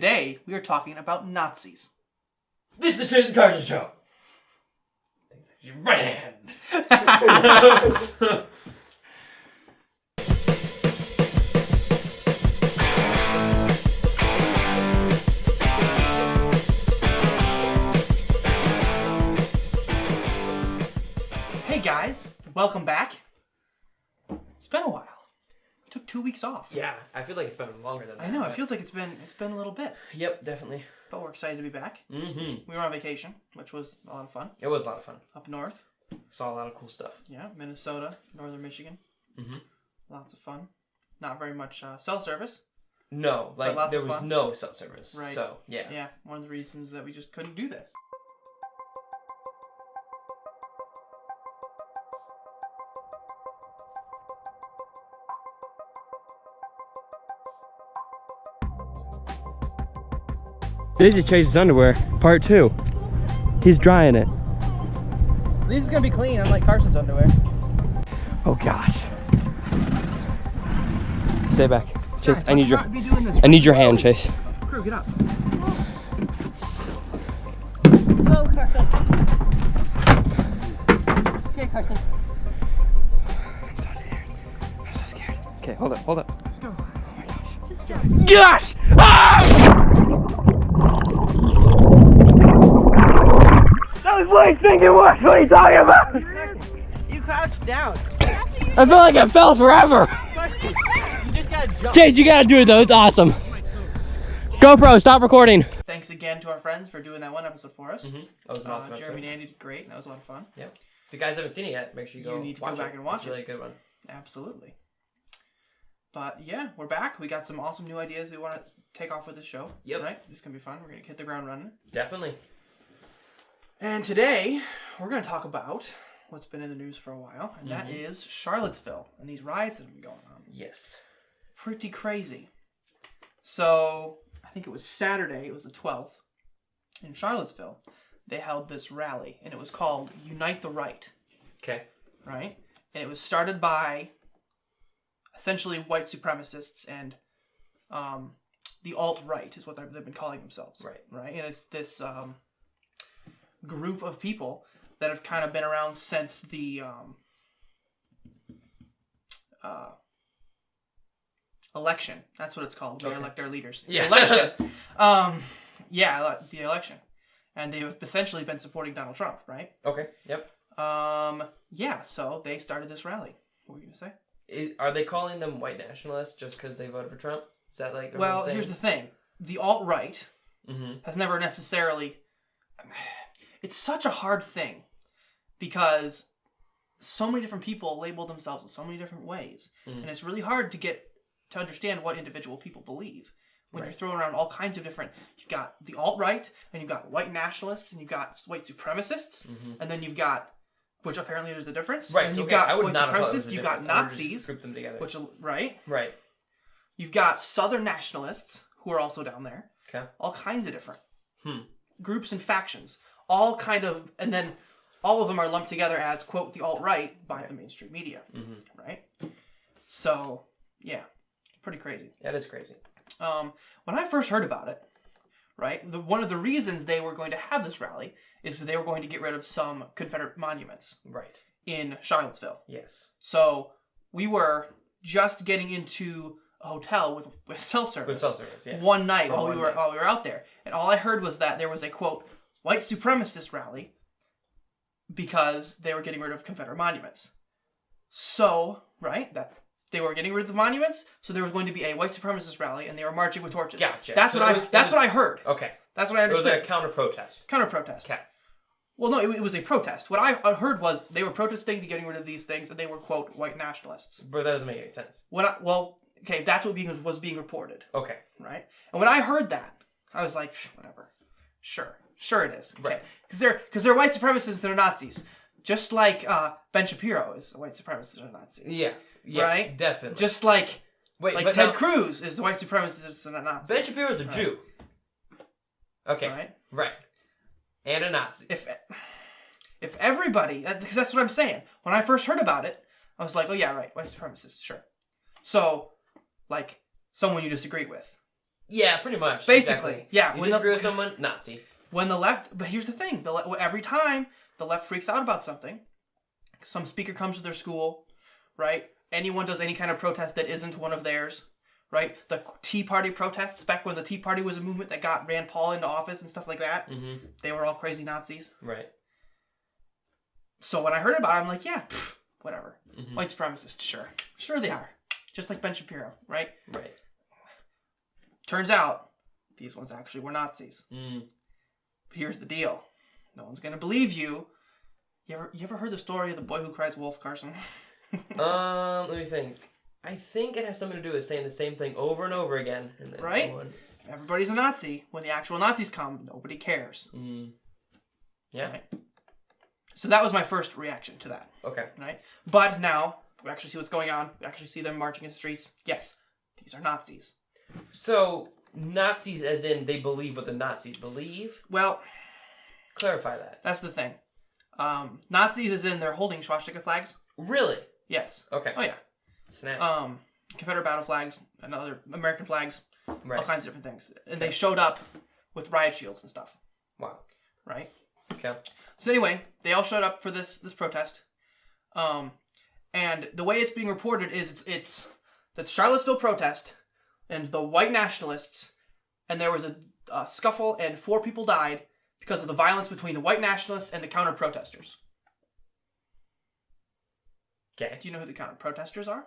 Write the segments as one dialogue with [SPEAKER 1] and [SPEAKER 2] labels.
[SPEAKER 1] Today, we are talking about Nazis.
[SPEAKER 2] This is the Chase and Carson Show. Your right hand.
[SPEAKER 1] Hey guys, welcome back. It's been a while. We took 2 weeks off.
[SPEAKER 2] Yeah, I feel like it's been longer than that.
[SPEAKER 1] I know, it feels like it's been a little bit.
[SPEAKER 2] Yep, definitely.
[SPEAKER 1] But we're excited to be back.
[SPEAKER 2] Mm-hmm.
[SPEAKER 1] We were on vacation, which was a lot of fun.
[SPEAKER 2] It was a lot of fun.
[SPEAKER 1] Up north.
[SPEAKER 2] Saw a lot of cool stuff.
[SPEAKER 1] Yeah, Minnesota, northern Michigan.
[SPEAKER 2] Mm-hmm.
[SPEAKER 1] Lots of fun. Not very much cell service.
[SPEAKER 2] No, like there was
[SPEAKER 1] fun.
[SPEAKER 2] no cell service.
[SPEAKER 1] Right.
[SPEAKER 2] So, yeah.
[SPEAKER 1] Yeah, one of the reasons that we just couldn't do this.
[SPEAKER 3] This is Chase's underwear, part 2. He's drying it.
[SPEAKER 1] At least it's gonna be clean, unlike Carson's underwear.
[SPEAKER 3] Oh gosh. Stay back. Chase,
[SPEAKER 1] Guys,
[SPEAKER 3] I need
[SPEAKER 1] let's not be doing this.
[SPEAKER 3] I need your hand, Chase.
[SPEAKER 1] Crew, get up.
[SPEAKER 4] Go, Carson. Okay, Carson.
[SPEAKER 3] I'm so scared. Okay, hold up.
[SPEAKER 1] Let's go.
[SPEAKER 4] Just jump.
[SPEAKER 3] Gosh! Ah! That was way thinking worse. What are you talking about?
[SPEAKER 1] You crouched down.
[SPEAKER 3] I feel like I fell forever.
[SPEAKER 1] You just gotta jump.
[SPEAKER 3] Chase, you gotta do it though. It's awesome. GoPro, stop recording.
[SPEAKER 1] Thanks again to our friends for doing that one episode for us.
[SPEAKER 2] Mm-hmm. That was an awesome
[SPEAKER 1] Jeremy and
[SPEAKER 2] episode.
[SPEAKER 1] Andy did great, and that was a lot of fun.
[SPEAKER 2] Yep. If you guys haven't seen it yet, make sure you
[SPEAKER 1] You need to go
[SPEAKER 2] watch
[SPEAKER 1] back
[SPEAKER 2] it.
[SPEAKER 1] and watch
[SPEAKER 2] It's a really good one.
[SPEAKER 1] Absolutely. But yeah, we're back. We got some awesome new ideas we want to take off with this show.
[SPEAKER 2] Yep.
[SPEAKER 1] Right? This is going to be fun. We're going to hit the ground running.
[SPEAKER 2] Definitely.
[SPEAKER 1] And today, we're going to talk about what's been in the news for a while, and that
[SPEAKER 2] Mhm.
[SPEAKER 1] is Charlottesville and these riots that have been going on.
[SPEAKER 2] Yes.
[SPEAKER 1] Pretty crazy. So, I think it was Saturday, it was the 12th, in Charlottesville, they held this rally, and it was called Unite the Right,
[SPEAKER 2] Okay.
[SPEAKER 1] right? And it was started by essentially white supremacists and the alt-right is what they've been calling themselves.
[SPEAKER 2] Right.
[SPEAKER 1] Right? And it's this group of people that have kind of been around since the election. That's what it's called. We
[SPEAKER 2] Okay.
[SPEAKER 1] elect our leaders.
[SPEAKER 2] Yeah.
[SPEAKER 1] The election. The election. And they've essentially been supporting Donald Trump, right?
[SPEAKER 2] Okay. Yep.
[SPEAKER 1] Yeah, so they started this rally. What were you going to say?
[SPEAKER 2] Are they calling them white nationalists just because they voted for Trump? Is that like a
[SPEAKER 1] Well,
[SPEAKER 2] real thing?
[SPEAKER 1] here's the thing. The alt-right
[SPEAKER 2] Mm-hmm.
[SPEAKER 1] has never necessarily... It's such a hard thing because so many different people label themselves in so many different ways.
[SPEAKER 2] Mhm.
[SPEAKER 1] And it's really hard to understand what individual people believe. When
[SPEAKER 2] Right.
[SPEAKER 1] you're throwing around all kinds of different... You've got the alt-right, and you've got white nationalists, and you've got white supremacists,
[SPEAKER 2] Mm-hmm.
[SPEAKER 1] and then you've got... Which apparently there's a difference.
[SPEAKER 2] Right.
[SPEAKER 1] And
[SPEAKER 2] so,
[SPEAKER 1] you've
[SPEAKER 2] okay, I
[SPEAKER 1] got
[SPEAKER 2] would
[SPEAKER 1] white
[SPEAKER 2] not have thought there was
[SPEAKER 1] supremacists,
[SPEAKER 2] a
[SPEAKER 1] you've got
[SPEAKER 2] difference. I would've just
[SPEAKER 1] Nazis,
[SPEAKER 2] grouped them together.
[SPEAKER 1] which... Right?
[SPEAKER 2] Right.
[SPEAKER 1] You've got Southern nationalists, who are also down there.
[SPEAKER 2] Okay.
[SPEAKER 1] All kinds of different
[SPEAKER 2] Hmm.
[SPEAKER 1] groups and factions. All kind of... And then all of them are lumped together as, quote, the alt-right by the mainstream media.
[SPEAKER 2] Mm-hmm.
[SPEAKER 1] Right? So, yeah. Pretty crazy.
[SPEAKER 2] That is crazy.
[SPEAKER 1] When I first heard about it, right, one of the reasons they were going to have this rally is that they were going to get rid of some Confederate monuments
[SPEAKER 2] Right.
[SPEAKER 1] in Charlottesville.
[SPEAKER 2] Yes.
[SPEAKER 1] So we were just getting into a hotel with cell service,
[SPEAKER 2] With cell service, yeah.
[SPEAKER 1] one night
[SPEAKER 2] For
[SPEAKER 1] while
[SPEAKER 2] one
[SPEAKER 1] we were
[SPEAKER 2] night.
[SPEAKER 1] out there, and all I heard was that there was a quote white supremacist rally because they were getting rid of Confederate monuments. So right that. They were getting rid of the monuments, so there was going to be a white supremacist rally, and they were marching with torches.
[SPEAKER 2] Gotcha.
[SPEAKER 1] That's
[SPEAKER 2] So
[SPEAKER 1] what
[SPEAKER 2] it was-
[SPEAKER 1] That's what I heard.
[SPEAKER 2] Okay.
[SPEAKER 1] That's what I
[SPEAKER 2] It was
[SPEAKER 1] understood.
[SPEAKER 2] a counter protest.
[SPEAKER 1] Counter protest.
[SPEAKER 2] Okay.
[SPEAKER 1] Well, no, it was a protest. What I heard was they were protesting the getting rid of these things, and they were quote white nationalists.
[SPEAKER 2] But that doesn't make any sense.
[SPEAKER 1] Okay, that's what was being reported,
[SPEAKER 2] Okay.
[SPEAKER 1] right? And when I heard that, I was like, whatever, sure it is, okay.
[SPEAKER 2] Right.
[SPEAKER 1] Because they're white supremacists, they're Nazis, just like Ben Shapiro is a white supremacist and a Nazi.
[SPEAKER 2] Yeah. Yeah.
[SPEAKER 1] Right?
[SPEAKER 2] Definitely.
[SPEAKER 1] Just like
[SPEAKER 2] Wait,
[SPEAKER 1] like
[SPEAKER 2] but
[SPEAKER 1] Ted
[SPEAKER 2] now,
[SPEAKER 1] Cruz is the white supremacist and a Nazi.
[SPEAKER 2] Ben Shapiro's a
[SPEAKER 1] Right.
[SPEAKER 2] Jew. Okay.
[SPEAKER 1] Right?
[SPEAKER 2] Right. And a Nazi.
[SPEAKER 1] If everybody, because that's what I'm saying. When I first heard about it, I was like, oh yeah, right, white supremacists, sure. So, like, someone you disagree with,
[SPEAKER 2] Yeah, pretty much.
[SPEAKER 1] Basically,
[SPEAKER 2] exactly.
[SPEAKER 1] yeah.
[SPEAKER 2] You disagree with someone, Nazi.
[SPEAKER 1] When the left, but here's the thing: every time the left freaks out about something, some speaker comes to their school, right? Anyone does any kind of protest that isn't one of theirs, right? The Tea Party protests back when the Tea Party was a movement that got Rand Paul into office and stuff like that.
[SPEAKER 2] Mm-hmm.
[SPEAKER 1] They were all crazy Nazis.
[SPEAKER 2] Right.
[SPEAKER 1] So when I heard about it, I'm like, yeah, whatever.
[SPEAKER 2] Mm-hmm.
[SPEAKER 1] White supremacists, sure they are, just like Ben Shapiro, right?
[SPEAKER 2] Right.
[SPEAKER 1] Turns out these ones actually were Nazis.
[SPEAKER 2] Mm.
[SPEAKER 1] But here's the deal: no one's gonna believe you. You ever heard the story of the boy who cries wolf, Carson?
[SPEAKER 2] Let me think. I think it has something to do with saying the same thing over and over again. And then
[SPEAKER 1] Right? Everybody's a Nazi. When the actual Nazis come, nobody cares.
[SPEAKER 2] Mm. Yeah.
[SPEAKER 1] Right? So that was my first reaction to that.
[SPEAKER 2] Okay.
[SPEAKER 1] Right? But now we actually see what's going on. We actually see them marching in the streets. Yes, these are Nazis.
[SPEAKER 2] So Nazis, as in they believe what the Nazis believe.
[SPEAKER 1] Well,
[SPEAKER 2] Clarify that.
[SPEAKER 1] that's the thing. Nazis as in they're holding swastika flags.
[SPEAKER 2] Really?
[SPEAKER 1] Yes.
[SPEAKER 2] Okay.
[SPEAKER 1] Oh yeah.
[SPEAKER 2] Snap.
[SPEAKER 1] Confederate battle flags and other American flags,
[SPEAKER 2] Right.
[SPEAKER 1] all kinds of different things. And they showed up with riot shields and stuff,
[SPEAKER 2] Wow.
[SPEAKER 1] right?
[SPEAKER 2] Okay.
[SPEAKER 1] So anyway, they all showed up for this protest. And the way it's being reported is it's the Charlottesville protest and the white nationalists, and there was a scuffle and 4 people died because of the violence between the white nationalists and the counter-protesters.
[SPEAKER 2] Okay.
[SPEAKER 1] Do you know who the counter-protesters are?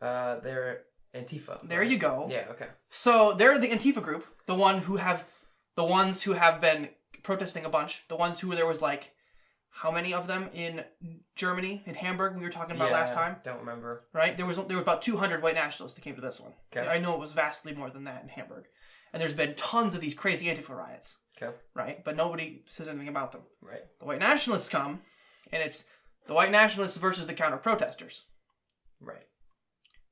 [SPEAKER 2] They're Antifa.
[SPEAKER 1] There you go.
[SPEAKER 2] Yeah. Okay.
[SPEAKER 1] So they're the Antifa group, the ones who have been protesting a bunch, the ones who there was like, how many of them in Germany, in Hamburg, we were talking about last time?
[SPEAKER 2] Don't remember.
[SPEAKER 1] Right? There were about 200 white nationalists that came to this one.
[SPEAKER 2] Okay.
[SPEAKER 1] I know it was vastly more than that in Hamburg. And there's been tons of these crazy Antifa riots.
[SPEAKER 2] Okay.
[SPEAKER 1] Right? But nobody says anything about them.
[SPEAKER 2] Right.
[SPEAKER 1] The white nationalists come, and it's the white nationalists versus the counter-protesters.
[SPEAKER 2] Right.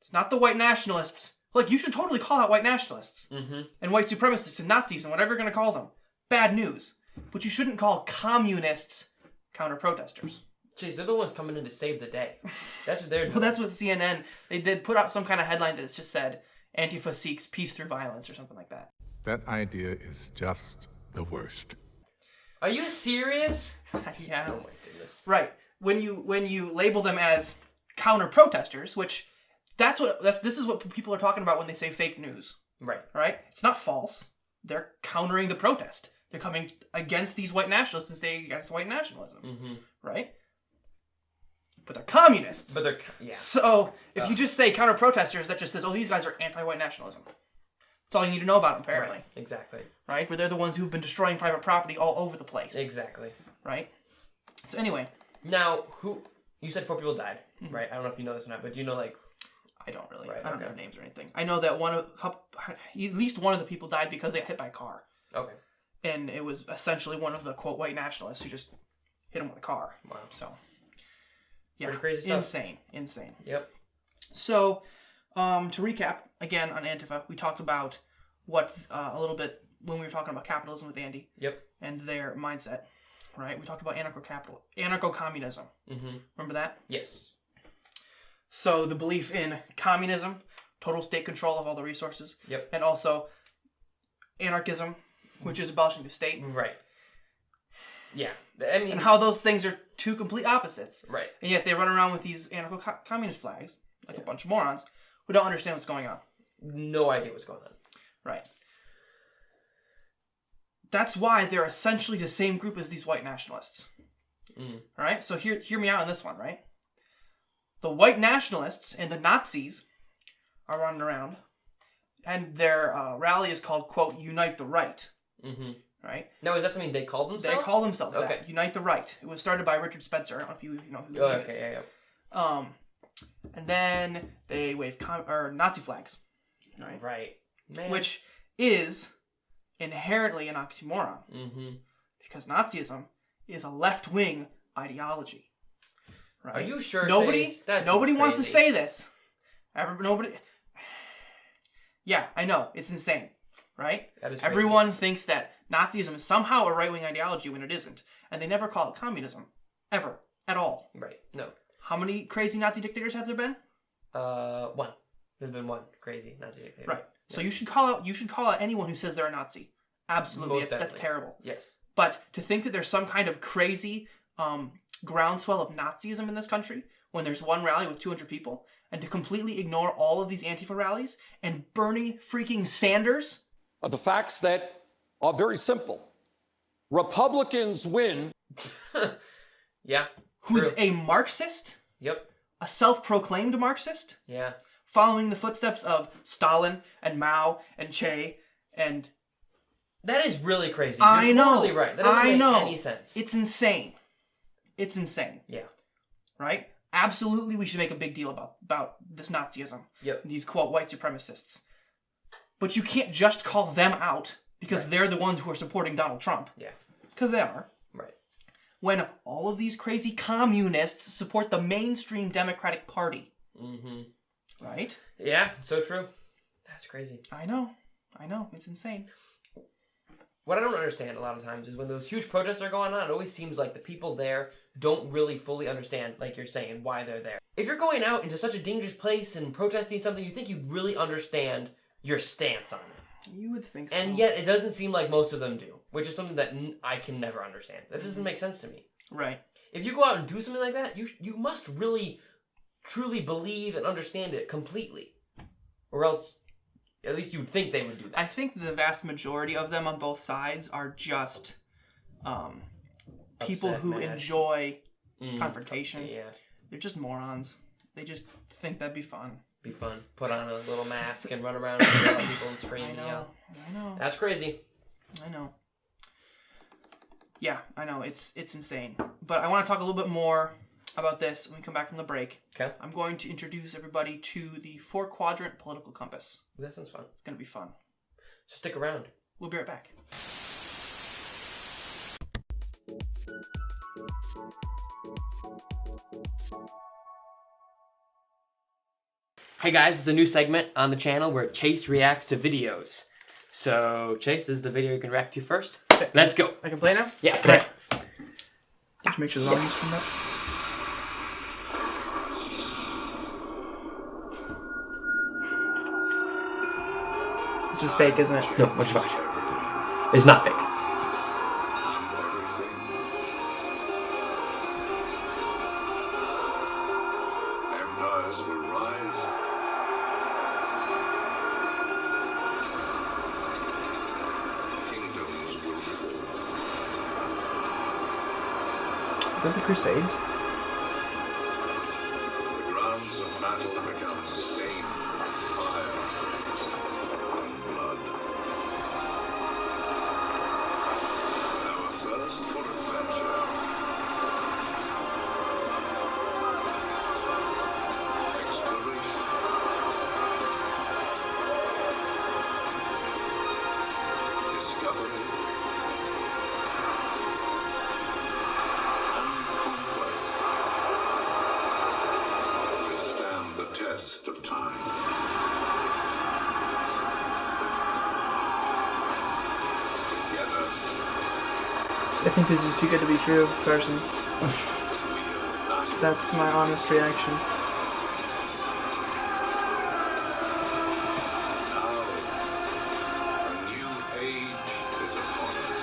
[SPEAKER 1] It's not the white nationalists. Like, you should totally call out white nationalists.
[SPEAKER 2] Mm-hmm.
[SPEAKER 1] And white supremacists and Nazis and whatever you're going to call them. Bad news. But you shouldn't call communists counter-protesters.
[SPEAKER 2] Jeez, they're the ones coming in to save the day. That's what they're doing.
[SPEAKER 1] Well, that's what CNN, they did put out some kind of headline that just said, Antifa seeks peace through violence or something like that.
[SPEAKER 5] That idea is just the worst.
[SPEAKER 2] Are you serious?
[SPEAKER 1] Yeah.
[SPEAKER 2] Oh my goodness.
[SPEAKER 1] Right. When you label them as counter-protesters, which this is what people are talking about when they say fake news.
[SPEAKER 2] Right.
[SPEAKER 1] Right? It's not false. They're countering the protest. They're coming against these white nationalists and staying against white nationalism.
[SPEAKER 2] Mm-hmm.
[SPEAKER 1] Right? But they're communists.
[SPEAKER 2] But they're yeah.
[SPEAKER 1] So if you just say counter-protesters, that just says, oh, these guys are anti-white nationalism. That's all you need to know about them, apparently.
[SPEAKER 2] Right. Exactly.
[SPEAKER 1] Right? But they're the ones who've been destroying private property all over the place.
[SPEAKER 2] Exactly.
[SPEAKER 1] Right? So anyway.
[SPEAKER 2] Now, you said 4 people died,
[SPEAKER 1] Mm-hmm.
[SPEAKER 2] right? I don't know if you know this or not, but do you know, like...
[SPEAKER 1] I don't really.
[SPEAKER 2] Right,
[SPEAKER 1] I don't
[SPEAKER 2] okay.
[SPEAKER 1] know names or anything. I know that at least one of the people died because they got hit by a car.
[SPEAKER 2] Okay.
[SPEAKER 1] And it was essentially one of the, quote, white nationalists who just hit him with a car.
[SPEAKER 2] Wow.
[SPEAKER 1] So, yeah.
[SPEAKER 2] Pretty crazy stuff.
[SPEAKER 1] Insane.
[SPEAKER 2] Yep.
[SPEAKER 1] So, to recap, again, on Antifa, we talked about what, a little bit, when we were talking about capitalism with Andy.
[SPEAKER 2] Yep.
[SPEAKER 1] And their mindset, right? We talked about anarcho-communism.
[SPEAKER 2] Mm-hmm.
[SPEAKER 1] Remember that?
[SPEAKER 2] Yes.
[SPEAKER 1] So, the belief in communism, total state control of all the resources.
[SPEAKER 2] Yep.
[SPEAKER 1] And also anarchism, which is abolishing the state.
[SPEAKER 2] Right. Yeah. I mean...
[SPEAKER 1] And how those things are two complete opposites.
[SPEAKER 2] Right.
[SPEAKER 1] And yet they run around with these anarcho-communist flags, like a bunch of morons, who don't understand what's going on.
[SPEAKER 2] No idea what's going on.
[SPEAKER 1] Right. That's why they're essentially the same group as these white nationalists.
[SPEAKER 2] Mm.
[SPEAKER 1] Right? So hear me out on this one, right? The white nationalists and the Nazis are running around, and their rally is called, quote, Unite the Right.
[SPEAKER 2] Mm-hmm.
[SPEAKER 1] Right?
[SPEAKER 2] Now, is that something they call themselves?
[SPEAKER 1] They call themselves
[SPEAKER 2] Okay.
[SPEAKER 1] that. Unite the Right. It was started by Richard Spencer. I don't know if you know who he
[SPEAKER 2] Oh,
[SPEAKER 1] is.
[SPEAKER 2] okay, yeah.
[SPEAKER 1] And then they wave Nazi flags. Right?
[SPEAKER 2] Right. Man.
[SPEAKER 1] Which is inherently an oxymoron.
[SPEAKER 2] Mm-hmm.
[SPEAKER 1] Because Nazism is a left-wing ideology. Right?
[SPEAKER 2] Are you sure?
[SPEAKER 1] Nobody wants to
[SPEAKER 2] crazy.
[SPEAKER 1] say this. Nobody. Yeah, I know. It's insane. Right?
[SPEAKER 2] That is crazy.
[SPEAKER 1] Everyone thinks that Nazism is somehow a right-wing ideology when it isn't. And they never call it communism. Ever. At all.
[SPEAKER 2] Right. No.
[SPEAKER 1] How many crazy Nazi dictators have there been?
[SPEAKER 2] One. There's been one crazy Nazi dictator.
[SPEAKER 1] Right. So you should call out anyone who says they're a Nazi. Absolutely,
[SPEAKER 2] Most
[SPEAKER 1] that's
[SPEAKER 2] definitely.
[SPEAKER 1] terrible.
[SPEAKER 2] Yes.
[SPEAKER 1] But to think that there's some kind of crazy groundswell of Nazism in this country when there's one rally with 200 people, and to completely ignore all of these Antifa rallies and Bernie freaking Sanders.
[SPEAKER 6] The facts that are very simple. Republicans win.
[SPEAKER 2] Yeah.
[SPEAKER 1] Who's
[SPEAKER 2] True.
[SPEAKER 1] a Marxist,
[SPEAKER 2] Yep.
[SPEAKER 1] a self-proclaimed Marxist,
[SPEAKER 2] Yeah.
[SPEAKER 1] following the footsteps of Stalin and Mao and Che and...
[SPEAKER 2] That is really crazy.
[SPEAKER 1] I
[SPEAKER 2] You're
[SPEAKER 1] know.
[SPEAKER 2] totally right. That doesn't
[SPEAKER 1] I
[SPEAKER 2] make
[SPEAKER 1] know.
[SPEAKER 2] any sense.
[SPEAKER 1] It's insane. It's insane.
[SPEAKER 2] Yeah.
[SPEAKER 1] Right? Absolutely, we should make a big deal about this Nazism.
[SPEAKER 2] Yep.
[SPEAKER 1] These, quote, white supremacists. But you can't just call them out because they're the ones who are supporting Donald Trump.
[SPEAKER 2] Yeah.
[SPEAKER 1] Because they are.
[SPEAKER 2] Right.
[SPEAKER 1] When all of these crazy communists support the mainstream Democratic Party.
[SPEAKER 2] Mm-hmm.
[SPEAKER 1] Right?
[SPEAKER 2] Yeah, so true. That's crazy.
[SPEAKER 1] I know. It's insane.
[SPEAKER 2] What I don't understand a lot of times is when those huge protests are going on, it always seems like the people there don't really fully understand, like you're saying, why they're there. If you're going out into such a dangerous place and protesting something, you think you really understand your stance on it.
[SPEAKER 1] You would think so.
[SPEAKER 2] And yet it doesn't seem like most of them do, which is something that I can never understand. That doesn't make sense to me.
[SPEAKER 1] Right.
[SPEAKER 2] If you go out and do something like that, you must really, truly believe and understand it completely. Or else, at least you would think they would do that.
[SPEAKER 1] I think the vast majority of them on both sides are just people
[SPEAKER 2] Upset,
[SPEAKER 1] who
[SPEAKER 2] mad.
[SPEAKER 1] enjoy confrontation.
[SPEAKER 2] Yeah,
[SPEAKER 1] They're just morons. They just think that'd be fun.
[SPEAKER 2] be fun. Put on a little mask and run around and yell at people and scream
[SPEAKER 1] I
[SPEAKER 2] and
[SPEAKER 1] know.
[SPEAKER 2] yell.
[SPEAKER 1] I know.
[SPEAKER 2] That's crazy.
[SPEAKER 1] I know. Yeah, I know. It's insane. But I want to talk a little bit more about this when we come back from the break.
[SPEAKER 2] Okay.
[SPEAKER 1] I'm going to introduce everybody to the 4-quadrant political compass.
[SPEAKER 2] That sounds fun.
[SPEAKER 1] It's going to be fun.
[SPEAKER 2] So stick around.
[SPEAKER 1] We'll be right back.
[SPEAKER 3] Hey guys, it's a new segment on the channel where Chase reacts to videos. So, Chase, this is the video you can react to first. Let's go.
[SPEAKER 1] I can play now?
[SPEAKER 3] Yeah, play.
[SPEAKER 1] Just make sure the volume's turned up. This is fake, isn't it?
[SPEAKER 3] No, what's fine. It's not fake.
[SPEAKER 5] Empires will rise. Kingdoms will fall.
[SPEAKER 1] Is that the Crusades?
[SPEAKER 5] The grounds of battle become stained with fire and blood. Our thirst for adventure, exploration, discovery, and conquest will stand the test of time. Together,
[SPEAKER 1] I think this is too good to be true, Carson.
[SPEAKER 5] we have battled.
[SPEAKER 1] That's my honest reaction.
[SPEAKER 5] Now, a new age is upon us.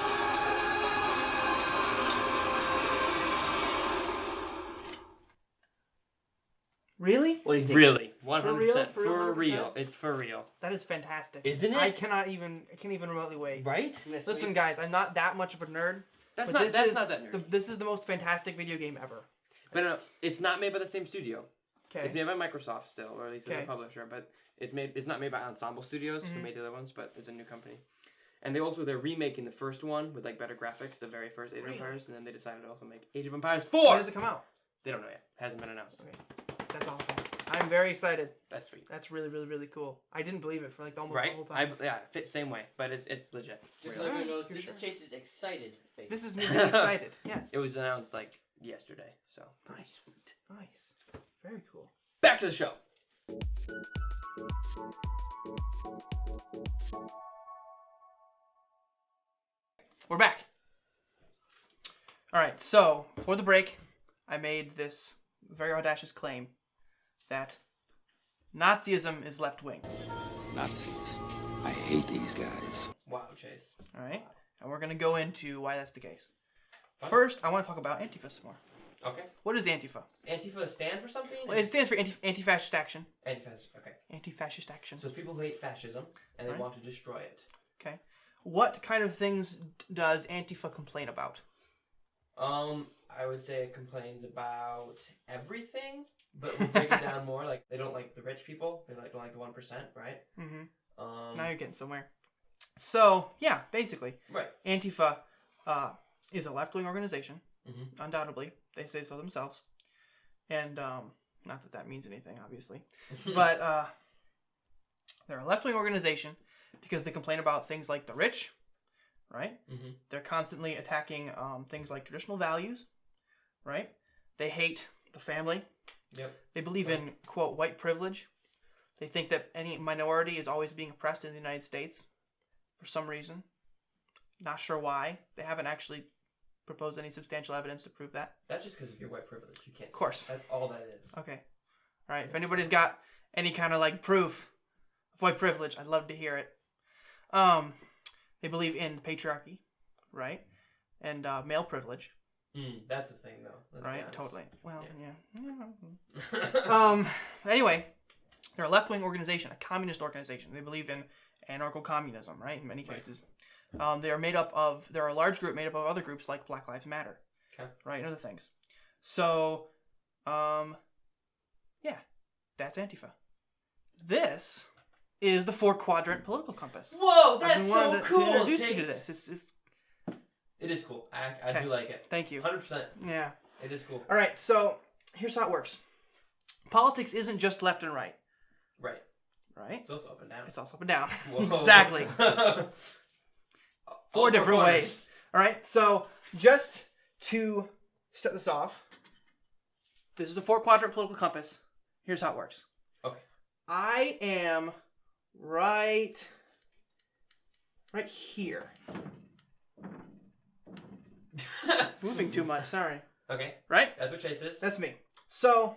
[SPEAKER 1] Really?
[SPEAKER 3] What do you think? Really. 100%.
[SPEAKER 1] For real?
[SPEAKER 3] For real. It's for real.
[SPEAKER 1] That is fantastic.
[SPEAKER 3] Isn't it?
[SPEAKER 1] I can't even remotely wait.
[SPEAKER 3] Right?
[SPEAKER 1] Listen, guys, I'm not that much of a nerd.
[SPEAKER 3] That's
[SPEAKER 1] but
[SPEAKER 3] not
[SPEAKER 1] this is
[SPEAKER 3] not that nerd.
[SPEAKER 1] this is the most fantastic video game ever.
[SPEAKER 3] But no, it's not made by the same studio.
[SPEAKER 1] Okay.
[SPEAKER 3] It's made by Microsoft still, or at least
[SPEAKER 1] Okay.
[SPEAKER 3] it's a publisher. But it's not made by Ensemble Studios, who made the other ones, but it's a new company. And they're remaking the first one with like better graphics, the very first Age of Empires, and then they decided to also make Age of Empires 4.
[SPEAKER 1] When does it come out?
[SPEAKER 3] They don't know yet. Hasn't been announced.
[SPEAKER 1] Okay. That's awesome. I'm very excited.
[SPEAKER 3] That's sweet.
[SPEAKER 1] That's really, really, really cool. I didn't believe it for like almost
[SPEAKER 3] Right?
[SPEAKER 1] the whole time.
[SPEAKER 3] Yeah, it fits same way, but it's legit.
[SPEAKER 2] Just
[SPEAKER 1] so
[SPEAKER 2] so
[SPEAKER 1] everyone
[SPEAKER 2] everyone knows,
[SPEAKER 1] You're
[SPEAKER 2] this
[SPEAKER 1] sure?
[SPEAKER 2] is Chase's excited face.
[SPEAKER 1] This is me being excited. Yes.
[SPEAKER 3] It was announced like yesterday, so
[SPEAKER 1] Nice. Nice. Very cool.
[SPEAKER 3] back to the show.
[SPEAKER 1] We're back. All right. So before the break, I made this very audacious claim that Nazism is left wing.
[SPEAKER 7] Nazis. I hate these guys.
[SPEAKER 2] Wow, Chase.
[SPEAKER 1] All right, and we're gonna go into why that's the case.
[SPEAKER 2] Fine.
[SPEAKER 1] First, I want to talk about Antifa some more.
[SPEAKER 2] Okay.
[SPEAKER 1] What is Antifa?
[SPEAKER 2] Antifa stand for something?
[SPEAKER 1] Well, it stands for Anti-Fascist Action.
[SPEAKER 2] Anti-fascist. Okay.
[SPEAKER 1] Anti-Fascist Action.
[SPEAKER 2] So it's people who hate fascism and they
[SPEAKER 1] Right.
[SPEAKER 2] want to destroy it.
[SPEAKER 1] Okay. What kind of things does Antifa complain about?
[SPEAKER 2] I would say it complains about everything, but we'll break it down more. Like they don't like the rich people. They don't like the 1%, right?
[SPEAKER 1] Mm-hmm. Now you're getting somewhere. So yeah, basically,
[SPEAKER 2] Right.
[SPEAKER 1] Antifa is a left-wing organization.
[SPEAKER 2] Mm-hmm.
[SPEAKER 1] Undoubtedly, they say so themselves, and not that that means anything, obviously, but they're a left-wing organization because they complain about things like the rich, right?
[SPEAKER 2] Mm-hmm.
[SPEAKER 1] They're constantly attacking things like traditional values, right? They hate the family.
[SPEAKER 2] Yep.
[SPEAKER 1] They believe in, quote, white privilege. They think that any minority is always being oppressed in the United States for some reason. Not sure why. They haven't actually proposed any substantial evidence to prove that.
[SPEAKER 2] That's just because of your white privilege. You can't.
[SPEAKER 1] Of course.
[SPEAKER 2] That's all that is.
[SPEAKER 1] Okay. All right. If anybody's got any kind of like proof of white privilege, I'd love to hear it. They believe in patriarchy, right? And male privilege.
[SPEAKER 2] That's the thing, though. Let's be
[SPEAKER 1] Right?
[SPEAKER 2] honest.
[SPEAKER 1] Totally. Well, yeah. Anyway, they're a left-wing organization, a communist organization. They believe in anarcho-communism, right? In many cases. There are a large group made up of other groups like Black Lives Matter.
[SPEAKER 2] Okay.
[SPEAKER 1] Right? And other things. So, yeah, that's Antifa. This is the 4-quadrant political compass.
[SPEAKER 2] Whoa,
[SPEAKER 1] I've
[SPEAKER 2] that's
[SPEAKER 1] been
[SPEAKER 2] so
[SPEAKER 1] wanting
[SPEAKER 2] cool.
[SPEAKER 1] to introduce you
[SPEAKER 2] Chase.
[SPEAKER 1] to this. It's
[SPEAKER 2] It is cool. I
[SPEAKER 1] Okay.
[SPEAKER 2] do like it.
[SPEAKER 1] Thank you.
[SPEAKER 2] 100%.
[SPEAKER 1] Yeah.
[SPEAKER 2] It is cool.
[SPEAKER 1] All right, so here's how it works. Politics isn't just left and right,
[SPEAKER 2] Right.
[SPEAKER 1] right?
[SPEAKER 2] It's also up and down.
[SPEAKER 1] It's also up and down.
[SPEAKER 2] Whoa.
[SPEAKER 1] Exactly.
[SPEAKER 2] All
[SPEAKER 1] 4 different
[SPEAKER 2] corners.
[SPEAKER 1] ways. All right, so just to set this off, this is a 4-quadrant political compass. Here's how it works.
[SPEAKER 2] Okay.
[SPEAKER 1] I am right here. Moving too much, sorry.
[SPEAKER 2] Okay.
[SPEAKER 1] Right?
[SPEAKER 2] That's what Chase is.
[SPEAKER 1] That's me. So,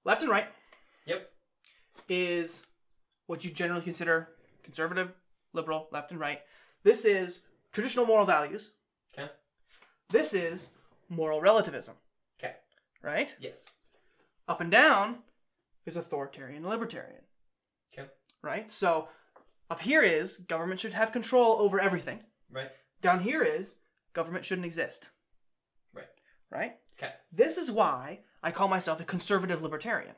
[SPEAKER 1] left and right
[SPEAKER 2] Yep.
[SPEAKER 1] is what you generally consider conservative, liberal, left and right. This is traditional moral values.
[SPEAKER 2] Okay.
[SPEAKER 1] This is moral relativism.
[SPEAKER 2] Okay.
[SPEAKER 1] Right?
[SPEAKER 2] Yes.
[SPEAKER 1] Up and down is authoritarian and libertarian.
[SPEAKER 2] Okay.
[SPEAKER 1] Right? So, up here is government should have control over everything.
[SPEAKER 2] Right.
[SPEAKER 1] Down here is government shouldn't exist.
[SPEAKER 2] Right.
[SPEAKER 1] Right?
[SPEAKER 2] Okay.
[SPEAKER 1] This is why I call myself a conservative libertarian.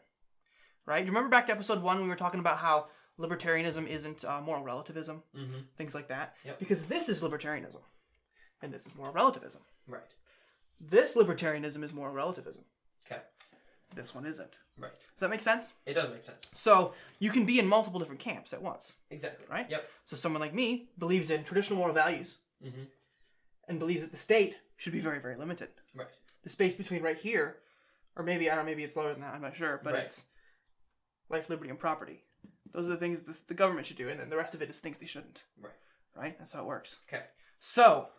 [SPEAKER 1] Right? You remember back to episode 1 when we were talking about how libertarianism isn't moral relativism?
[SPEAKER 2] Mm-hmm.
[SPEAKER 1] Things like that.
[SPEAKER 2] Yep.
[SPEAKER 1] Because this is libertarianism. And this is moral relativism.
[SPEAKER 2] Right.
[SPEAKER 1] This libertarianism is moral relativism.
[SPEAKER 2] Okay.
[SPEAKER 1] This one isn't.
[SPEAKER 2] Right.
[SPEAKER 1] Does that make sense?
[SPEAKER 2] It does make sense.
[SPEAKER 1] So you can be in multiple different camps at once.
[SPEAKER 2] Exactly.
[SPEAKER 1] Right?
[SPEAKER 2] Yep.
[SPEAKER 1] So someone like me believes in traditional moral values
[SPEAKER 2] Mm-hmm.
[SPEAKER 1] and believes that the state should be very, very limited.
[SPEAKER 2] Right.
[SPEAKER 1] The space between right here, or maybe, I don't know, maybe it's lower than that, I'm not sure, but
[SPEAKER 2] Right.
[SPEAKER 1] it's life, liberty, and property. Those are the things the government should do, and then the rest of it is things they shouldn't.
[SPEAKER 2] Right.
[SPEAKER 1] Right? That's how it works.
[SPEAKER 2] Okay.
[SPEAKER 1] So,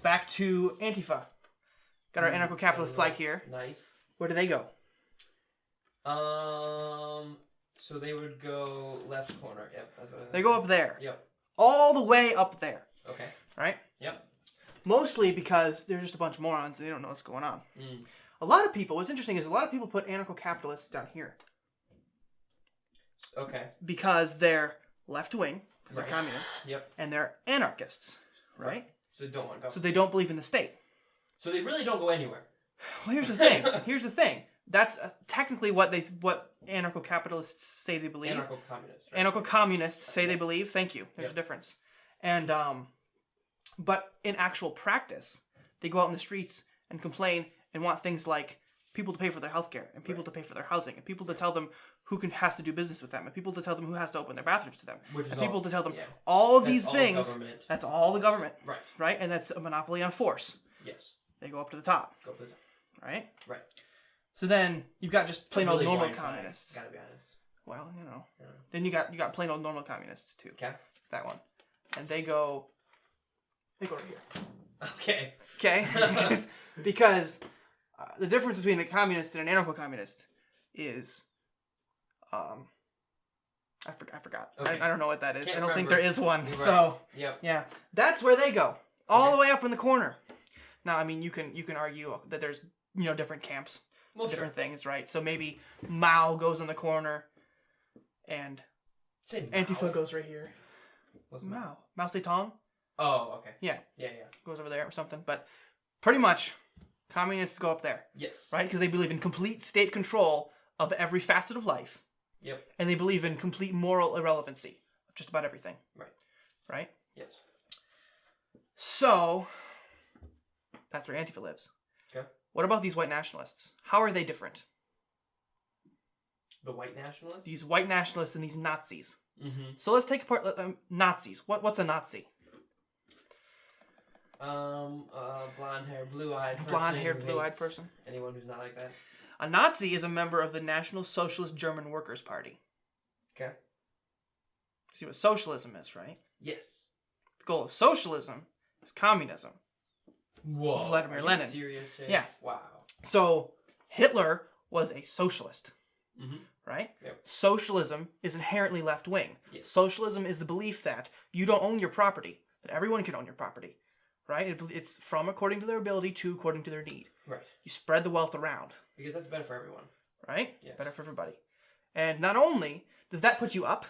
[SPEAKER 1] back to Antifa. Got our anarcho-capitalist flag here.
[SPEAKER 2] Nice.
[SPEAKER 1] Where do they go?
[SPEAKER 2] So they would go left corner. Yep. That's what
[SPEAKER 1] They go up there.
[SPEAKER 2] Yep.
[SPEAKER 1] All the way up there.
[SPEAKER 2] Okay.
[SPEAKER 1] Right?
[SPEAKER 2] Yep.
[SPEAKER 1] Mostly because they're just a bunch of morons and they don't know what's going on.
[SPEAKER 2] Mm.
[SPEAKER 1] A lot of people, what's interesting is a lot of people put anarcho-capitalists down here.
[SPEAKER 2] Okay.
[SPEAKER 1] Because they're left-wing, because
[SPEAKER 2] Right.
[SPEAKER 1] they're communists,
[SPEAKER 2] Yep.
[SPEAKER 1] and they're anarchists, right?
[SPEAKER 2] So they don't want to go.
[SPEAKER 1] So they don't believe in the state.
[SPEAKER 2] So they really don't go anywhere.
[SPEAKER 1] Well, here's the thing. Here's the thing. That's technically what anarcho-capitalists say they believe.
[SPEAKER 2] Anarcho-communists. Right?
[SPEAKER 1] Anarcho-communists say they believe. Thank you. There's
[SPEAKER 2] Yep.
[SPEAKER 1] a difference. And but in actual practice, they go out in the streets and complain and want things like people to pay for their healthcare and people
[SPEAKER 2] Right.
[SPEAKER 1] to pay for their housing and people to tell them who has to do business with them and people to tell them who has to open their bathrooms to them
[SPEAKER 2] Which is
[SPEAKER 1] and people
[SPEAKER 2] all-
[SPEAKER 1] to tell them
[SPEAKER 2] yeah.
[SPEAKER 1] all
[SPEAKER 2] That's
[SPEAKER 1] these
[SPEAKER 2] all
[SPEAKER 1] things.
[SPEAKER 2] government.
[SPEAKER 1] That's all the government,
[SPEAKER 2] Right.
[SPEAKER 1] right? And that's a monopoly on force.
[SPEAKER 2] Yes.
[SPEAKER 1] They go up to the top,
[SPEAKER 2] Go to the top.
[SPEAKER 1] right?
[SPEAKER 2] Right.
[SPEAKER 1] So then you've got just plain old
[SPEAKER 2] Really
[SPEAKER 1] normal
[SPEAKER 2] boring flag,
[SPEAKER 1] communists.
[SPEAKER 2] Gotta be honest.
[SPEAKER 1] Well, you know.
[SPEAKER 2] Yeah.
[SPEAKER 1] Then you got plain old normal communists too.
[SPEAKER 2] Okay.
[SPEAKER 1] That one, and they go over here.
[SPEAKER 2] Okay.
[SPEAKER 1] Okay, because the difference between a communist and an anarcho-communist is I forgot.
[SPEAKER 2] Okay.
[SPEAKER 1] I don't know what that is.
[SPEAKER 2] Can't
[SPEAKER 1] I don't think
[SPEAKER 2] remember.
[SPEAKER 1] there is one.
[SPEAKER 2] You're right.
[SPEAKER 1] So
[SPEAKER 2] Yep.
[SPEAKER 1] yeah, that's where they go, all
[SPEAKER 2] Okay.
[SPEAKER 1] the way up in the corner. Now, I mean, you can argue that there's different camps,
[SPEAKER 2] Well,
[SPEAKER 1] different
[SPEAKER 2] sure.
[SPEAKER 1] things, right? So maybe Mao goes in the corner, and
[SPEAKER 2] Say Mao.
[SPEAKER 1] Antifa goes right here.
[SPEAKER 2] What's Mao?
[SPEAKER 1] Mao Zedong
[SPEAKER 2] Oh, okay.
[SPEAKER 1] Yeah.
[SPEAKER 2] Yeah.
[SPEAKER 1] goes over there or something. But pretty much, communists go up there,
[SPEAKER 2] Yes.
[SPEAKER 1] right? Because they believe in complete state control of every facet of life.
[SPEAKER 2] Yep.
[SPEAKER 1] And they believe in complete moral irrelevancy of just about everything.
[SPEAKER 2] Right.
[SPEAKER 1] Right?
[SPEAKER 2] Yes.
[SPEAKER 1] So, that's where Antifa lives.
[SPEAKER 2] Okay.
[SPEAKER 1] What about these white nationalists? How are they different?
[SPEAKER 2] The white nationalists?
[SPEAKER 1] These white nationalists and these Nazis.
[SPEAKER 2] Mm-hmm.
[SPEAKER 1] So let's take apart Nazis. What's a Nazi?
[SPEAKER 2] Blonde hair, blue-eyed person.
[SPEAKER 1] Blonde-haired,
[SPEAKER 2] who
[SPEAKER 1] blue-eyed
[SPEAKER 2] hates
[SPEAKER 1] person.
[SPEAKER 2] Anyone who's not like that.
[SPEAKER 1] A Nazi is a member of the National Socialist German Workers' Party.
[SPEAKER 2] Okay.
[SPEAKER 1] See what socialism is, right?
[SPEAKER 2] Yes.
[SPEAKER 1] The goal of socialism is communism.
[SPEAKER 2] Whoa.
[SPEAKER 1] Vladimir
[SPEAKER 2] Are you
[SPEAKER 1] Lenin.
[SPEAKER 2] serious, Chase?
[SPEAKER 1] Yeah.
[SPEAKER 2] Wow.
[SPEAKER 1] So Hitler was a socialist,
[SPEAKER 2] Mm-hmm.
[SPEAKER 1] right?
[SPEAKER 2] Yep.
[SPEAKER 1] Socialism is inherently left-wing.
[SPEAKER 2] Yes.
[SPEAKER 1] Socialism is the belief that you don't own your property, that everyone can own your property, right? It's from according to their ability to according to their need.
[SPEAKER 2] Right.
[SPEAKER 1] You spread the wealth around,
[SPEAKER 2] Because that's better for everyone.
[SPEAKER 1] right?
[SPEAKER 2] Yes.
[SPEAKER 1] Better for everybody. And not only does that put you up,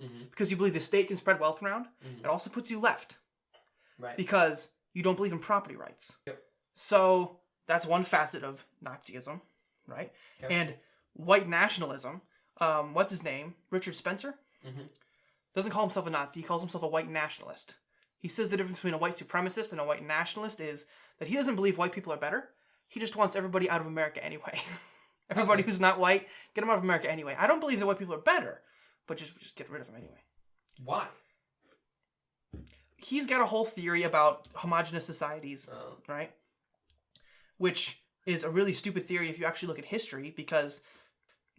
[SPEAKER 2] Mm-hmm.
[SPEAKER 1] because you believe the state can spread wealth around,
[SPEAKER 2] Mhm.
[SPEAKER 1] it also puts you left,
[SPEAKER 2] Right.
[SPEAKER 1] because you don't believe in property rights.
[SPEAKER 2] Yep.
[SPEAKER 1] So that's one facet of Nazism, right?
[SPEAKER 2] Okay.
[SPEAKER 1] And white nationalism, what's his name? Richard Spencer?
[SPEAKER 2] Mhm.
[SPEAKER 1] Doesn't call himself a Nazi, he calls himself a white nationalist. He says the difference between a white supremacist and a white nationalist is that he doesn't believe white people are better. He just wants everybody out of America anyway. Everybody
[SPEAKER 2] Okay.
[SPEAKER 1] who's not white, get them out of America anyway. I don't believe that white people are better, but just get rid of them anyway.
[SPEAKER 2] Why?
[SPEAKER 1] He's got a whole theory about homogenous societies,
[SPEAKER 2] Oh.
[SPEAKER 1] right? Which is a really stupid theory if you actually look at history, because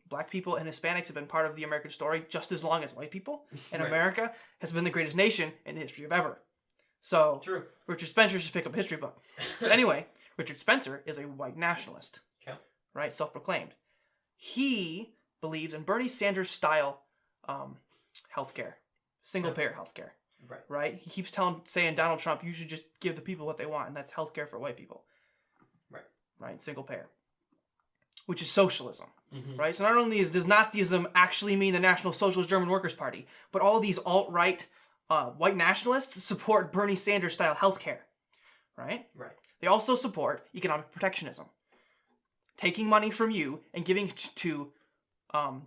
[SPEAKER 1] black people and Hispanics have been part of the American story just as long as white people, and
[SPEAKER 2] Right.
[SPEAKER 1] America has been the greatest nation in the history of ever. So
[SPEAKER 2] True.
[SPEAKER 1] Richard Spencer should pick up a history book. But anyway, Richard Spencer is a white nationalist,
[SPEAKER 2] Okay.
[SPEAKER 1] right? Self-proclaimed. He believes in Bernie Sanders style healthcare, single-payer healthcare.
[SPEAKER 2] Right.
[SPEAKER 1] Right? He keeps saying Donald Trump, you should just give the people what they want, and that's healthcare for white people.
[SPEAKER 2] Right.
[SPEAKER 1] Right? Single payer. Which is socialism.
[SPEAKER 2] Mm-hmm.
[SPEAKER 1] Right? So not only does Nazism actually mean the National Socialist German Workers' Party, but all these alt-right white nationalists support Bernie Sanders style healthcare. Right?
[SPEAKER 2] Right.
[SPEAKER 1] They also support economic protectionism. Taking money from you and giving it to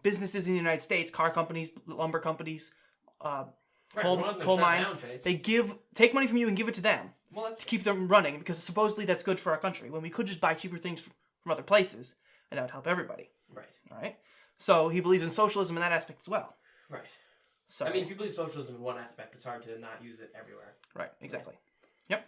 [SPEAKER 1] businesses in the United States, car companies, lumber companies,
[SPEAKER 2] Right.
[SPEAKER 1] coal,
[SPEAKER 2] One of them
[SPEAKER 1] coal
[SPEAKER 2] shut
[SPEAKER 1] mines.
[SPEAKER 2] down, Chase.
[SPEAKER 1] They take money from you and give it to them
[SPEAKER 2] Well, that's
[SPEAKER 1] to keep them running, because supposedly that's good for our country, when we could just buy cheaper things from other places, and that would help everybody.
[SPEAKER 2] right.
[SPEAKER 1] Right? So he believes in socialism in that aspect as well.
[SPEAKER 2] Right.
[SPEAKER 1] So
[SPEAKER 2] I mean, if you believe socialism in one aspect, it's hard to not use it everywhere.
[SPEAKER 1] right, exactly. Yep.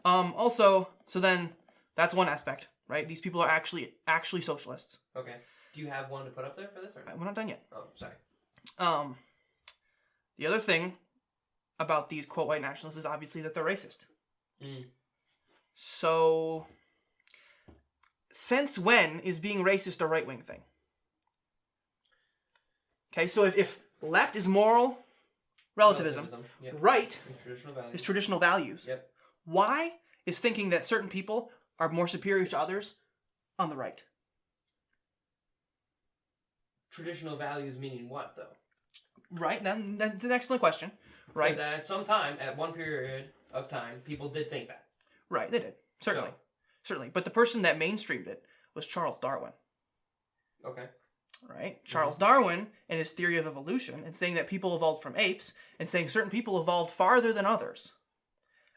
[SPEAKER 1] Also, so then that's one aspect, right? These people are actually socialists.
[SPEAKER 2] Okay. Do you have one to put up there for this? Or?
[SPEAKER 1] Right, we're not done yet.
[SPEAKER 2] Oh, sorry.
[SPEAKER 1] The other thing about these quote white nationalists is obviously that they're racist.
[SPEAKER 2] Mm.
[SPEAKER 1] So, since when is being racist a right-wing thing? Okay, so if left is moral relativism,
[SPEAKER 2] Yep.
[SPEAKER 1] right
[SPEAKER 2] It's traditional values.
[SPEAKER 1] is traditional values,
[SPEAKER 2] Yep.
[SPEAKER 1] why is thinking that certain people are more superior to others on the right?
[SPEAKER 2] Traditional values meaning what, though?
[SPEAKER 1] Right, then that's an excellent question. Right,
[SPEAKER 2] Because at some time, at one period of time, people did think that.
[SPEAKER 1] right, they did. Certainly.
[SPEAKER 2] So-
[SPEAKER 1] Certainly. But the person that mainstreamed it was Charles Darwin.
[SPEAKER 2] Okay.
[SPEAKER 1] Right? Charles Darwin and his theory of evolution, and saying that people evolved from apes, and saying certain people evolved farther than others,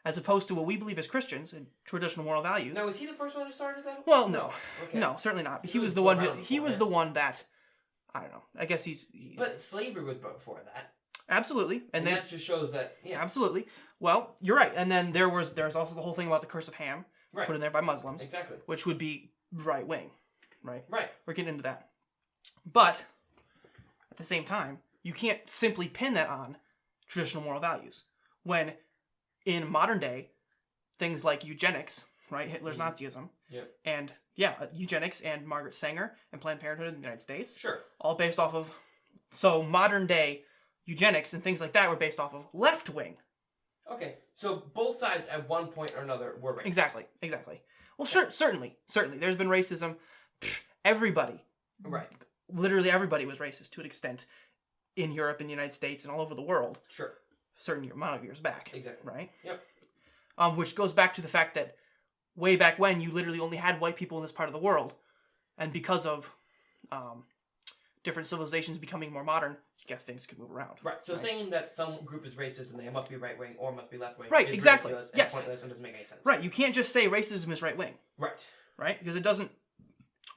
[SPEAKER 1] as opposed to what we believe as Christians and traditional moral values.
[SPEAKER 2] Now, was he the first one who started that?
[SPEAKER 1] Well, no.
[SPEAKER 2] Okay.
[SPEAKER 1] No, certainly not. He
[SPEAKER 2] He
[SPEAKER 1] was
[SPEAKER 2] was
[SPEAKER 1] the one
[SPEAKER 2] around
[SPEAKER 1] he
[SPEAKER 2] before
[SPEAKER 1] was
[SPEAKER 2] him.
[SPEAKER 1] the one that, I don't know. I guess
[SPEAKER 2] But slavery was before that.
[SPEAKER 1] absolutely.
[SPEAKER 2] And
[SPEAKER 1] then
[SPEAKER 2] that just shows that, yeah.
[SPEAKER 1] absolutely. Well, you're right. And then there's also the whole thing about the curse of Ham,
[SPEAKER 2] Right.
[SPEAKER 1] put in there by Muslims,
[SPEAKER 2] Exactly.
[SPEAKER 1] which would be right wing, right?
[SPEAKER 2] Right.
[SPEAKER 1] We're getting into that. But at the same time, you can't simply pin that on traditional moral values. When in modern day, things like eugenics, right? Hitler's Nazism,
[SPEAKER 2] Yep.
[SPEAKER 1] and eugenics and Margaret Sanger and Planned Parenthood in the United States,
[SPEAKER 2] Sure.
[SPEAKER 1] all based off of So modern day eugenics and things like that were based off of left wing.
[SPEAKER 2] Okay, so both sides at one point or another were racist.
[SPEAKER 1] Exactly. Well, sure, certainly. There's been racism. Everybody,
[SPEAKER 2] Right.
[SPEAKER 1] literally everybody was racist to an extent in Europe, in the United States, and all over the world.
[SPEAKER 2] Sure.
[SPEAKER 1] A certain amount of years back.
[SPEAKER 2] Exactly.
[SPEAKER 1] Right?
[SPEAKER 2] Yep.
[SPEAKER 1] Which goes back to the fact that way back when, you literally only had white people in this part of the world. And because of different civilizations becoming more modern, things could move around.
[SPEAKER 2] Right. So saying that some group is racist and they must be right wing or must be left wing.
[SPEAKER 1] Right.
[SPEAKER 2] Is
[SPEAKER 1] Exactly.
[SPEAKER 2] ridiculous and
[SPEAKER 1] Yes.
[SPEAKER 2] pointless and doesn't make any sense.
[SPEAKER 1] Right. You can't just say racism is right wing.
[SPEAKER 2] Right.
[SPEAKER 1] Right? Because it doesn't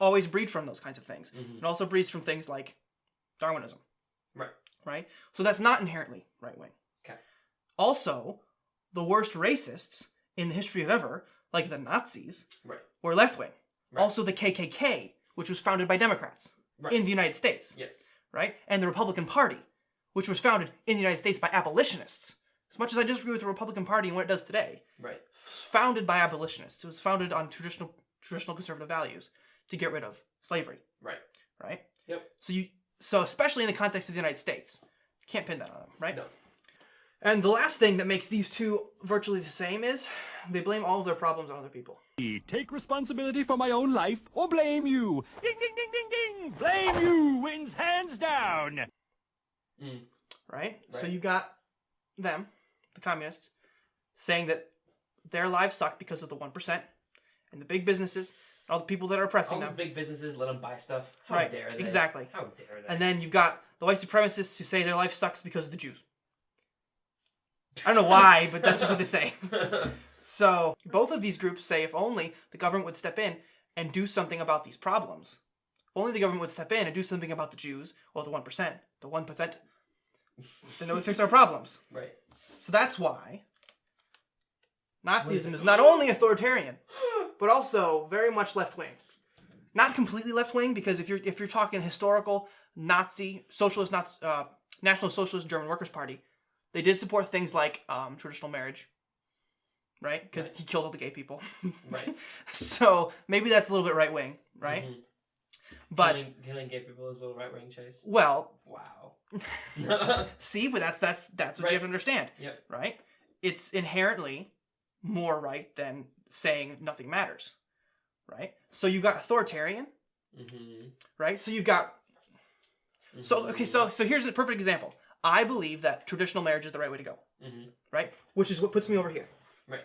[SPEAKER 1] always breed from those kinds of things.
[SPEAKER 2] Mm-hmm.
[SPEAKER 1] It also breeds from things like Darwinism.
[SPEAKER 2] Right.
[SPEAKER 1] Right? So that's not inherently right wing.
[SPEAKER 2] Okay.
[SPEAKER 1] Also, the worst racists in the history of ever, like the Nazis,
[SPEAKER 2] Right.
[SPEAKER 1] were left wing.
[SPEAKER 2] Right.
[SPEAKER 1] Also, the KKK, which was founded by Democrats
[SPEAKER 2] Right.
[SPEAKER 1] in the United States.
[SPEAKER 2] Yes.
[SPEAKER 1] Right? And the Republican Party, which was founded in the United States by abolitionists. As much as I disagree with the Republican Party and what it does today,
[SPEAKER 2] Right.
[SPEAKER 1] founded by abolitionists. It was founded on traditional conservative values to get rid of slavery.
[SPEAKER 2] Right.
[SPEAKER 1] Right?
[SPEAKER 2] Yep.
[SPEAKER 1] So especially in the context of the United States, you can't pin that on them, right?
[SPEAKER 2] No.
[SPEAKER 1] And the last thing that makes these two virtually the same is they blame all of their problems on other people.
[SPEAKER 8] Take responsibility for my own life or blame you. Ding, ding, ding, ding, ding. Blame you wins hands down.
[SPEAKER 1] Right? So you got them, the communists, saying that their lives suck because of the 1%, and the big businesses, all the people that are oppressing
[SPEAKER 2] All
[SPEAKER 1] them.
[SPEAKER 2] those big businesses let them buy stuff. How
[SPEAKER 1] Right,
[SPEAKER 2] dare they?
[SPEAKER 1] exactly.
[SPEAKER 2] How dare they?
[SPEAKER 1] And then you've got the white supremacists who say their life sucks because of the Jews. I don't know why, but that's what they say. So both of these groups say if only the government would step in and do something about these problems. If only the government would step in and do something about the Jews, or the 1%, then it would fix our problems.
[SPEAKER 2] Right.
[SPEAKER 1] So that's why Nazism is not only authoritarian, but also very much left-wing. Not completely left-wing, because if you're talking historical Nazi, socialist, National Socialist German Workers' Party, they did support things like traditional marriage, right? Because he killed all the gay people.
[SPEAKER 2] Right.
[SPEAKER 1] So maybe that's a little bit right-wing, right?
[SPEAKER 2] Mm-hmm.
[SPEAKER 1] But
[SPEAKER 2] killing gay people is a little right-wing, Chase.
[SPEAKER 1] well,
[SPEAKER 2] Wow.
[SPEAKER 1] see, but that's what you have to understand,
[SPEAKER 2] Yep.
[SPEAKER 1] right? It's inherently more right than saying nothing matters, right? So you've got authoritarian, right? So you've got so here's a perfect example. I believe that traditional marriage is the right way to go, right? Which is what puts me over here.
[SPEAKER 2] Right.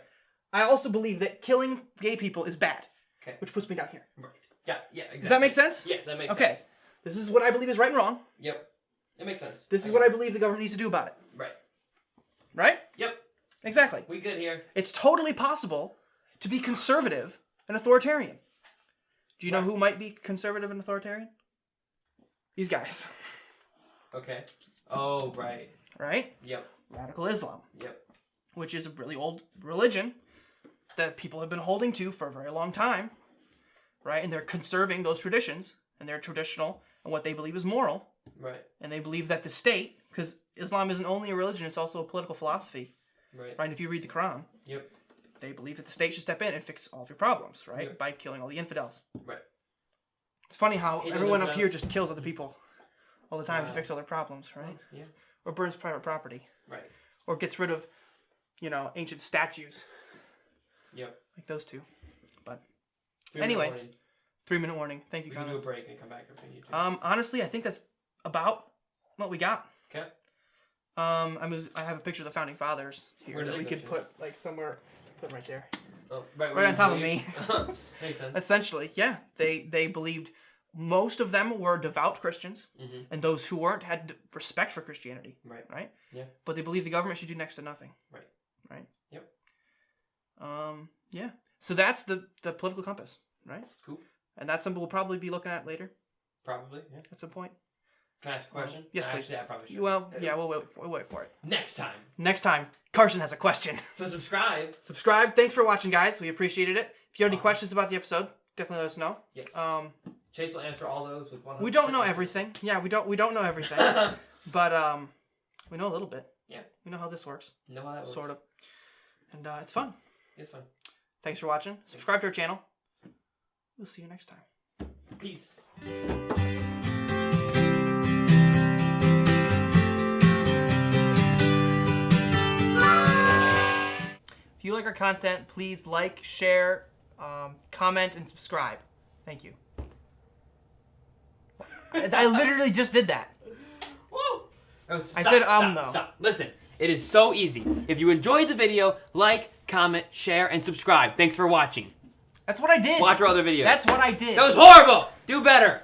[SPEAKER 1] I also believe that killing gay people is bad,
[SPEAKER 2] Okay.
[SPEAKER 1] which puts me down here.
[SPEAKER 2] Right. Yeah, exactly.
[SPEAKER 1] Does that make sense?
[SPEAKER 2] Yes, that makes sense.
[SPEAKER 1] Okay. This is what I believe is right and wrong.
[SPEAKER 2] Yep. It makes sense.
[SPEAKER 1] This is what I believe the government needs to do about it.
[SPEAKER 2] Right.
[SPEAKER 1] Right?
[SPEAKER 2] Yep.
[SPEAKER 1] Exactly.
[SPEAKER 2] We good here.
[SPEAKER 1] It's totally possible to be conservative and authoritarian. Do you know who might be conservative and authoritarian? These guys.
[SPEAKER 2] Okay. Oh, right.
[SPEAKER 1] Right?
[SPEAKER 2] Yep.
[SPEAKER 1] Radical Islam.
[SPEAKER 2] Yep.
[SPEAKER 1] Which is a really old religion that people have been holding to for a very long time. Right? And they're conserving those traditions. And they're traditional and what they believe is moral.
[SPEAKER 2] Right.
[SPEAKER 1] And they believe that the state, because Islam isn't only a religion, it's also a political philosophy.
[SPEAKER 2] Right.
[SPEAKER 1] Right? And if you read the Quran,
[SPEAKER 2] Yep.
[SPEAKER 1] they believe that the state should step in and fix all of your problems, right?
[SPEAKER 2] Yeah.
[SPEAKER 1] By killing all the infidels.
[SPEAKER 2] Right.
[SPEAKER 1] It's funny how
[SPEAKER 2] Hate those
[SPEAKER 1] everyone up
[SPEAKER 2] infidels.
[SPEAKER 1] here just kills other people all the time to
[SPEAKER 2] Wow.
[SPEAKER 1] fix all their problems, right?
[SPEAKER 2] Yeah.
[SPEAKER 1] Or burns private property.
[SPEAKER 2] Right.
[SPEAKER 1] Or gets rid of, ancient statues.
[SPEAKER 2] Yep.
[SPEAKER 1] Like those two. But
[SPEAKER 2] 3-minute
[SPEAKER 1] Anyway.
[SPEAKER 2] warning.
[SPEAKER 1] 3-minute warning. Thank you,
[SPEAKER 2] We can do
[SPEAKER 1] Connor.
[SPEAKER 2] a break and come back if we need to.
[SPEAKER 1] Honestly, I think that's about what we got.
[SPEAKER 2] Okay.
[SPEAKER 1] I have a picture of the founding fathers here
[SPEAKER 2] Where do
[SPEAKER 1] that
[SPEAKER 2] they
[SPEAKER 1] we
[SPEAKER 2] go
[SPEAKER 1] could
[SPEAKER 2] to?
[SPEAKER 1] put like somewhere. Put right there.
[SPEAKER 2] Oh,
[SPEAKER 1] Right
[SPEAKER 2] where
[SPEAKER 1] on
[SPEAKER 2] you
[SPEAKER 1] top of
[SPEAKER 2] believe.
[SPEAKER 1] me.
[SPEAKER 2] Makes sense.
[SPEAKER 1] Essentially, yeah. They believed most of them were devout Christians, and those who weren't had respect for Christianity.
[SPEAKER 2] Right.
[SPEAKER 1] Right?
[SPEAKER 2] Yeah.
[SPEAKER 1] But they believed the government should do next to nothing.
[SPEAKER 2] Right.
[SPEAKER 1] Right?
[SPEAKER 2] Yep.
[SPEAKER 1] Yeah. So that's the political compass, right?
[SPEAKER 2] Cool.
[SPEAKER 1] And that's something we'll probably be looking at later
[SPEAKER 2] Probably. Yeah.
[SPEAKER 1] at some point.
[SPEAKER 2] Can I ask a question?
[SPEAKER 1] Yes, please.
[SPEAKER 2] Actually, I probably should.
[SPEAKER 1] Well, yeah, we'll wait for it.
[SPEAKER 2] Next time.
[SPEAKER 1] Next time, Carson has a question.
[SPEAKER 2] So subscribe.
[SPEAKER 1] Subscribe. Thanks for watching, guys. We appreciated it. If you have any questions about the episode, definitely let us know.
[SPEAKER 2] Yes.
[SPEAKER 1] Chase
[SPEAKER 2] will answer all those with 100%.
[SPEAKER 1] We don't know everything. Yeah, we don't know everything. But we know a little bit.
[SPEAKER 2] Yeah.
[SPEAKER 1] We know how this works.
[SPEAKER 2] Know how that works.
[SPEAKER 1] Sort of. And it's fun.
[SPEAKER 2] It's fun.
[SPEAKER 1] Thanks for watching. Subscribe to our channel. We'll see you next time.
[SPEAKER 2] Peace.
[SPEAKER 1] If you like our content, please like, share, comment, and subscribe. Thank you. I literally just did that.
[SPEAKER 2] Woo!
[SPEAKER 1] I said though.
[SPEAKER 3] Stop. Listen, it is so easy. If you enjoyed the video, like, comment, share, and subscribe. Thanks for watching.
[SPEAKER 1] That's what I did.
[SPEAKER 3] Watch our other videos.
[SPEAKER 1] That's what I did.
[SPEAKER 3] That was horrible. Do better.